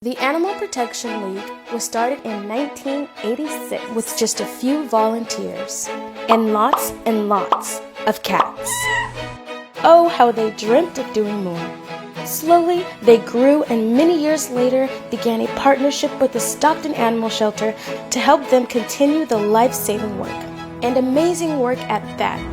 The Animal Protection League was started in 1986 with just a few volunteers and lots of cats. Oh, how they dreamt of doing more. Slowly, they grew and many years later began a partnership with the Stockton Animal Shelter to help them continue the life-saving work. And amazing work at that.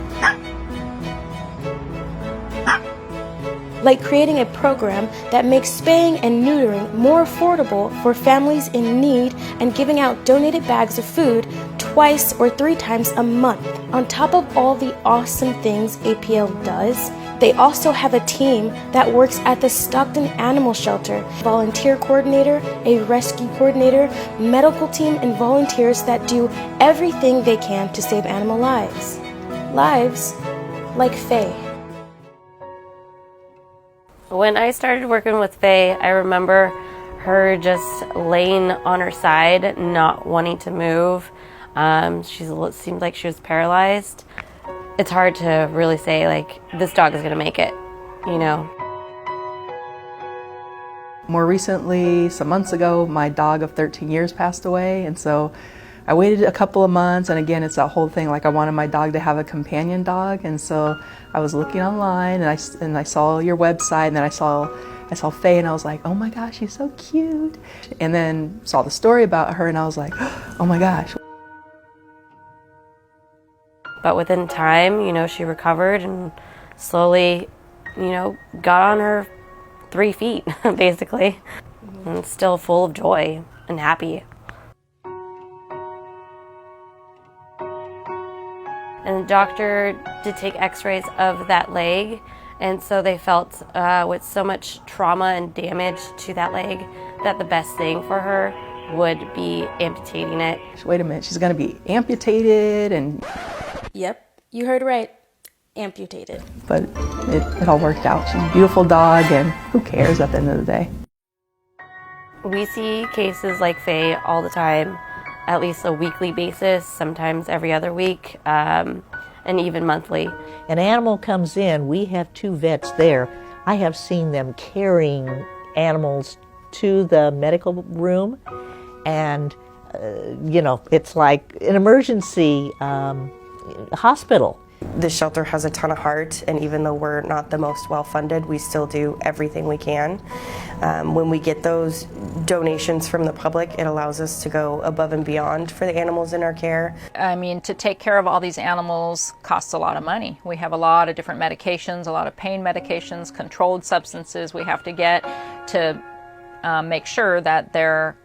Like creating a program that makes spaying and neutering more affordable for families in need and giving out donated bags of food twice or 3 times a month. On top of all the awesome things APL does, they also have a team that works at the Stockton Animal Shelter. Volunteer coordinator, a rescue coordinator, medical team, and volunteers that do everything they can to save animal lives. Lives like Faye. When I started working with Faye, I remember her just laying on her side, not wanting to move. She seemed like she was paralyzed. It's hard to really say, like, this dog is going to make it, you know. More recently, some months ago, my dog of 13 years passed away, and so I waited a couple of months, and again, it's that whole thing, like I wanted my dog to have a companion dog, and so I was looking online, and I saw your website, and then I saw Faye, and I was like, oh my gosh, she's so cute. And then saw the story about her, and I was like, oh my gosh. But within time, you know, she recovered and slowly, you know, got on her 3 feet, basically, and still full of joy and happy. And the doctor did take x-rays of that leg, and so they felt with so much trauma and damage to that leg that the best thing for her would be amputating it. Wait a minute, she's going to be amputated and... Yep, you heard right. Amputated. But it all worked out. She's a beautiful dog, and who cares at the end of the day? We see cases like Faye all the time, at least a weekly basis, sometimes every other week, and even monthly. An animal comes in, we have 2 vets there. I have seen them carrying animals to the medical room, and you know, it's like an emergency hospital. The shelter has a ton of heart, and even though we're not the most well-funded, we still do everything we can. When we get those donations from the public, it allows us to go above and beyond for the animals in our care. I mean, to take care of all these animals costs a lot of money. We have a lot of different medications, a lot of pain medications, controlled substances we have to get to make sure that they're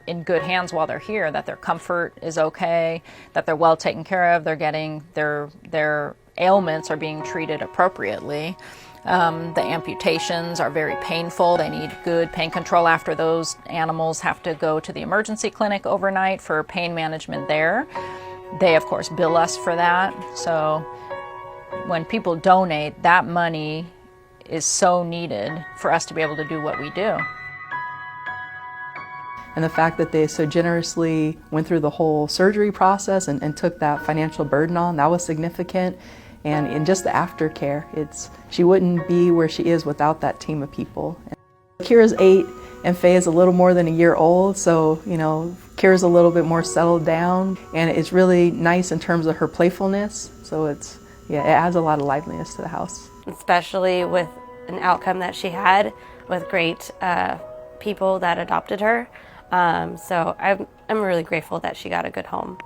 in good hands while they're here, that their comfort is okay, that they're well taken care of, they're getting their ailments are being treated appropriately. The amputations are very painful. They need good pain control after those animals have to go to the emergency clinic overnight for pain management there. They, of course, bill us for that. So when people donate, that money is so needed for us to be able to do what we do. And the fact that they so generously went through the whole surgery process and took that financial burden on, that was significant. And in just the aftercare, she wouldn't be where she is without that team of people. Kira's 8 and Faye is a little more than a year old, so you know, Kira's a little bit more settled down, and it's really nice in terms of her playfulness. So it adds a lot of liveliness to the house. Especially with an outcome that she had with great people that adopted her. So I'm really grateful that she got a good home.